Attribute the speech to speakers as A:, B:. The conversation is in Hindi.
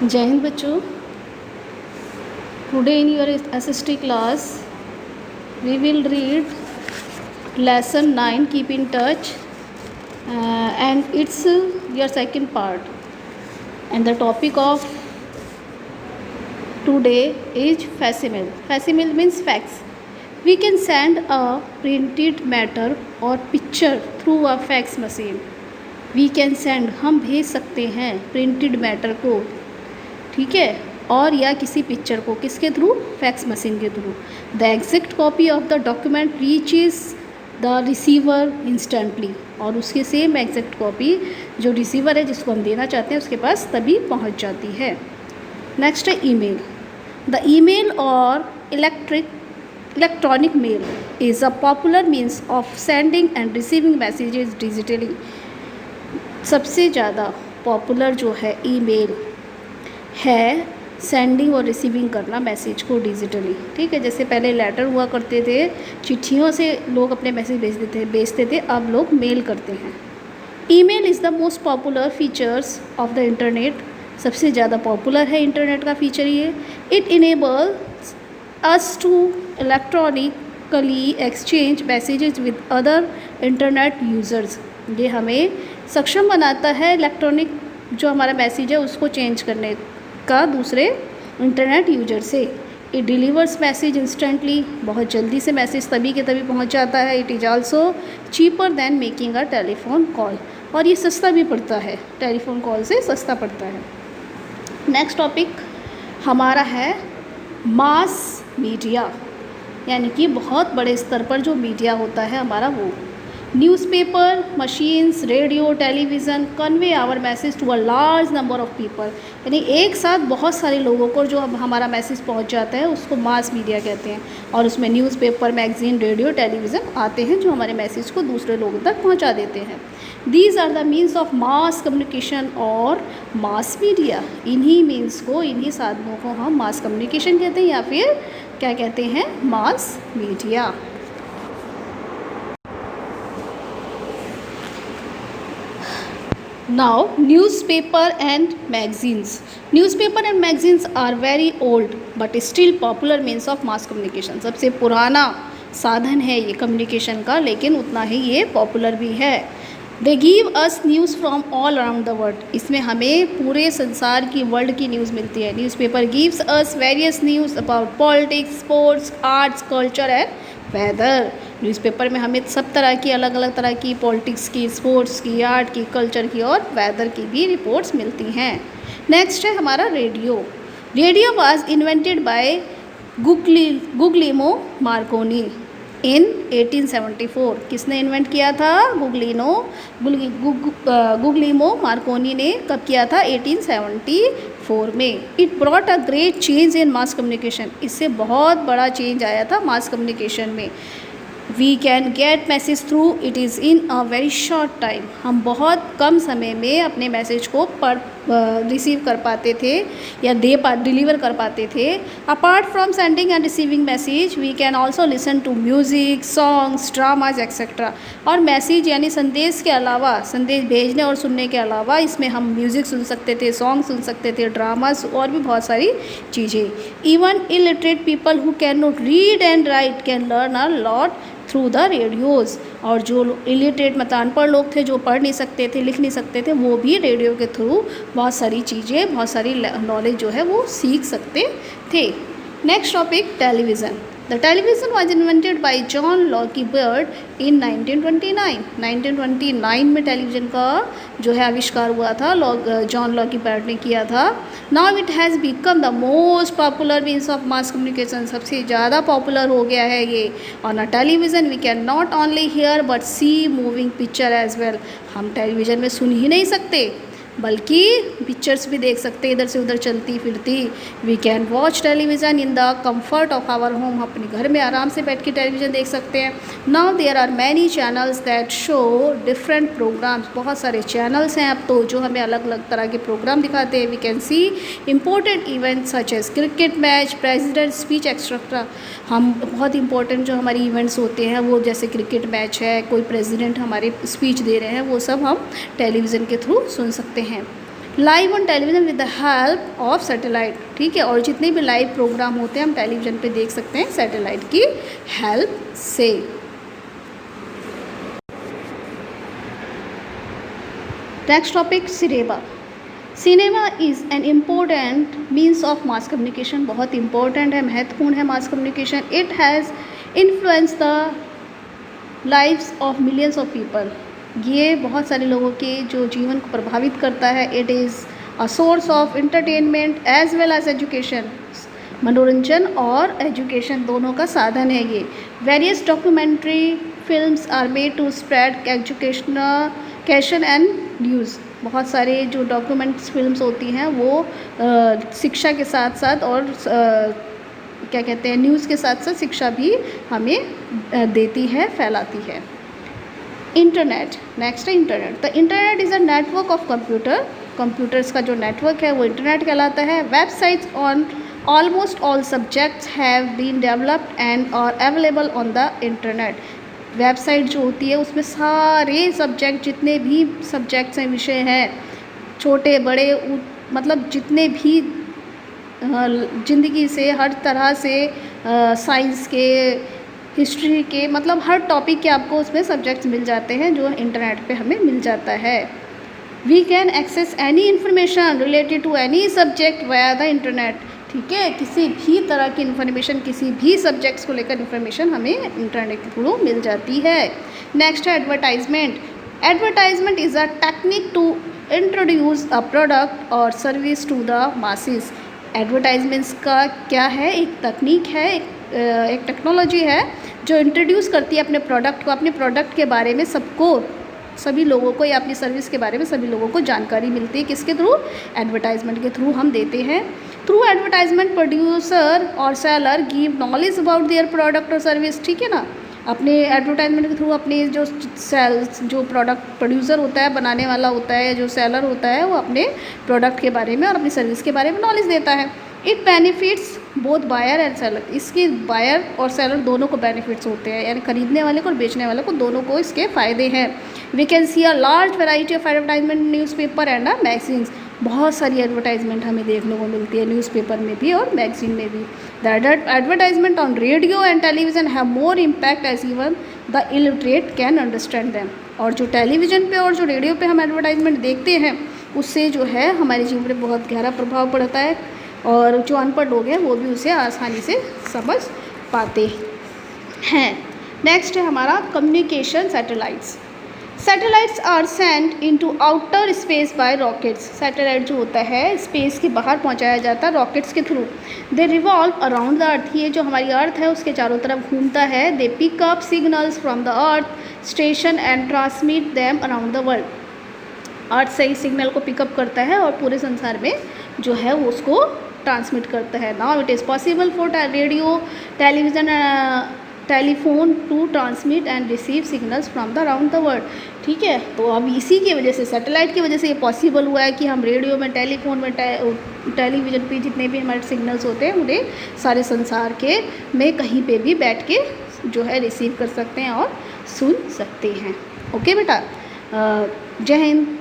A: जय हिंद बच्चों। Today in your SST class we will read lesson 9 keep in touch and it's your second part, and the topic of today is facsimile. Facsimile means fax. We can send a printed matter or picture through a fax machine. We can send, हम भेज सकते हैं प्रिंटेड मैटर को, ठीक है, और या किसी पिक्चर को किसके थ्रू, फैक्स मशीन के through. The exact copy of the document reaches the receiver instantly, और उसकी सेम एग्जैक्ट कॉपी जो रिसीवर है जिसको हम देना चाहते हैं उसके पास तभी पहुंच जाती है। नेक्स्ट है ईमेल। द ईमेल और electronic mail is a popular means of sending and receiving messages digitally. सबसे ज़्यादा पॉपुलर जो है ईमेल है, सेंडिंग और रिसीविंग करना मैसेज को डिजिटली, ठीक है। जैसे पहले लेटर हुआ करते थे, चिट्ठियों से लोग अपने मैसेज भेजते थे, अब लोग मेल करते हैं। Email is the most popular features of the internet. सबसे ज़्यादा पॉपुलर है इंटरनेट का फीचर ये। It enables us to electronically exchange messages with other internet users. ये हमें सक्षम बनाता है इलेक्ट्रॉनिक जो हमारा मैसेज है उसको चेंज करने का दूसरे इंटरनेट यूजर से। इट डिलीवर्स मैसेज इंस्टेंटली, बहुत जल्दी से मैसेज तभी के तभी पहुंच जाता है। It is also cheaper than making a telephone call, और ये सस्ता भी पड़ता है, टेलीफोन कॉल से सस्ता पड़ता है। नेक्स्ट टॉपिक हमारा है मास मीडिया, यानी कि बहुत बड़े स्तर पर जो मीडिया होता है हमारा वो। Newspaper, machines, radio, television convey our message to a large number of people, यानी एक साथ बहुत सारे लोगों को जो हमारा मैसेज पहुंच जाता है उसको मास मीडिया कहते हैं। और उसमें न्यूज़पेपर, मैगज़ीन, रेडियो, टेलीविज़न आते हैं जो हमारे मैसेज को दूसरे लोगों तक पहुंचा देते हैं। These are the means of mass communication और मास मीडिया। इन्हीं मीन्स को, इन्हीं साधनों को हम मास कम्युनिकेशन कहते हैं या फिर क्या कहते हैं, mass media. Now, newspaper and magazines. Newspaper and magazines are very old but still popular means of mass communication. सबसे पुराना साधन है ये कम्युनिकेशन का, लेकिन उतना ही ये पॉपुलर भी है। They give us news from all around the world. इसमें हमें पूरे संसार की, वर्ल्ड की न्यूज़ मिलती है। Newspaper gives us various news about politics, sports, arts, culture and weather. Newspaper में हमें सब तरह की, अलग अलग तरह की, पॉलिटिक्स की, स्पोर्ट्स की, आर्ट की, कल्चर की और वेदर की भी रिपोर्ट्स मिलती हैं। नेक्स्ट है हमारा radio. Radio was invented by Guglielmo Marconi in 1874। किसने इन्वेंट किया था? गुग्लिएमो मार्कोनी ने कब किया था? 1874 में। It brought a great change in mass communication. इससे बहुत बड़ा चेंज आया था मास कम्युनिकेशन में। We can get message through it is in a very short time. हम बहुत कम समय में अपने मैसेज को रिसीव कर पाते थे या डिलीवर कर पाते थे। Apart from sending and receiving message we can also listen to music, songs, dramas etcetera. और मैसेज यानी संदेश के अलावा, संदेश भेजने और सुनने के अलावा इसमें हम म्यूज़िक सुन सकते थे, सॉन्ग सुन सकते थे, ड्रामाज और भी बहुत सारी चीज़ें। Even illiterate people who can not read and right can learn a lot through the radios. और जो इलिटरेट मतलब अनपढ़ लोग थे, जो पढ़ नहीं सकते थे, लिख नहीं सकते थे, वो भी रेडियो के थ्रू बहुत सारी चीज़ें, बहुत सारी नॉलेज जो है वो सीख सकते थे। Next topic television. The television was invented by John Logie Baird in 1929। 1929 में टेलीविज़न का जो है आविष्कार हुआ था, जॉन लॉकी बर्ड ने किया था। Now it has become the most popular means of mass communication. सबसे ज़्यादा पॉपुलर हो गया है ये। On a television we can not only hear but see moving picture as well. हम टेलीविज़न में सुन ही नहीं सकते बल्कि पिक्चर्स भी देख सकते हैं इधर से उधर चलती फिरती। We can watch television in the comfort of our home. अपने घर में आराम से बैठ के टेलीविज़न देख सकते हैं। Now there are many channels that show different programmes. बहुत सारे चैनल्स हैं अब तो जो हमें अलग अलग तरह के प्रोग्राम दिखाते हैं। We can see important events such as cricket match, president speech etcetera. हम बहुत इंपॉर्टेंट जो हमारी इवेंट्स होते हैं वो, जैसे क्रिकेट मैच है, कोई प्रेसिडेंट हमारे स्पीच दे रहे हैं, वो सब हम टेलीविज़न के थ्रू सुन सकते हैं। Live on television with the help of satellite, ठीक है। और जितने भी लाइव प्रोग्राम होते हैं हम टेलीविज़न पे देख सकते हैं सैटेलाइट की हेल्प से। Next topic cinema. Cinema is an important means of mass communication, बहुत इंपॉर्टेंट है, महत्वपूर्ण है mass communication. It has influence the lives of millions of people, ये बहुत सारे लोगों के जो जीवन को प्रभावित करता है। It is a source of entertainment as well as education, मनोरंजन और एजुकेशन दोनों का साधन है ये। Various documentary films are made to spread education and news, बहुत सारे जो डॉक्यूमेंट्स फिल्म्स होती हैं वो शिक्षा के साथ साथ और क्या कहते हैं न्यूज़ के साथ साथ शिक्षा भी हमें देती है, फैलाती है। इंटरनेट, नेक्स्ट है internet. The internet is a network of computers का जो नेटवर्क है वो इंटरनेट कहलाता है। Websites on almost all subjects have been developed and are available on the internet. Website जो होती है उसमें सारे सब्जेक्ट, जितने भी सब्जेक्ट्स हैं, विषय हैं, छोटे बड़े, मतलब जितने भी ज़िंदगी से हर तरह से साइंस के, हिस्ट्री के, मतलब हर टॉपिक के आपको उसमें सब्जेक्ट्स मिल जाते हैं जो इंटरनेट पे हमें मिल जाता है। We can access any information related to any subject via the internet, ठीक है। किसी भी तरह की इन्फॉर्मेशन, किसी भी सब्जेक्ट्स को लेकर इन्फॉर्मेशन हमें इंटरनेट के थ्रू मिल जाती है। नेक्स्ट है advertisement. Advertisement is a technique to introduce a product और service to the masses. Advertisements का क्या है, एक तकनीक है, एक टेक्नोलॉजी है जो इंट्रोड्यूस करती है अपने प्रोडक्ट को, अपने प्रोडक्ट के बारे में सबको, सभी लोगों को, या अपनी सर्विस के बारे में सभी लोगों को जानकारी मिलती है। किसके थ्रू? एडवर्टाइजमेंट के थ्रू हम देते हैं। थ्रू एडवर्टाइजमेंट प्रोड्यूसर और seller give knowledge about their product और सर्विस, ठीक है ना। अपने एडवर्टाइजमेंट के थ्रू अपने जो प्रोडक्ट प्रोड्यूसर होता है, बनाने वाला होता है, जो सेलर होता है, वो अपने प्रोडक्ट के बारे में और अपनी सर्विस के बारे में नॉलेज देता है। It benefits both buyer and seller, इसके बायर और सेलर दोनों को बेनिफिट्स होते हैं, यानी खरीदने वाले को और बेचने वाले को, दोनों को इसके फ़ायदे हैं। We can see a large variety of advertisement newspaper and magazines, बहुत सारी एडवर्टाइजमेंट हमें देखने को मिलती है न्यूज़पेपर में भी और मैगजीन में भी। The advertisement on radio and television have more impact as even the illiterate can understand them. और जो टेलीविज़न पे और जो रेडियो पे हम एडवर्टाइजमेंट देखते हैं उससे जो है हमारे जीवन पर बहुत गहरा प्रभाव पड़ता है, और जो अनपढ़ लोग हैं वो भी उसे आसानी से समझ पाते हैं। नेक्स्ट है हमारा communication satellites. Satellites are sent into outer space by rockets. Satellite जो होता है स्पेस के बाहर पहुंचाया जाता है रॉकेट्स के through. They revolve around the earth, ये जो हमारी अर्थ है उसके चारों तरफ घूमता है। They pick up signals from the earth station and transmit them around the world. Earth से ही सिग्नल को पिकअप करता है और पूरे संसार में जो है वो उसको ट्रांसमिट करता है। Now it is possible for radio, television, telephone to transmit and receive signals from the around the world, ठीक है। तो अब इसी की वजह से, सैटेलाइट की वजह से ये पॉसिबल हुआ है कि हम रेडियो में, टेलीफोन में, टेलीविज़न पे जितने भी हमारे सिग्नल्स होते हैं उन्हें सारे संसार के में कहीं पे भी बैठ के जो है रिसीव कर सकते हैं और सुन सकते हैं। ओके बेटा, जय हिंद।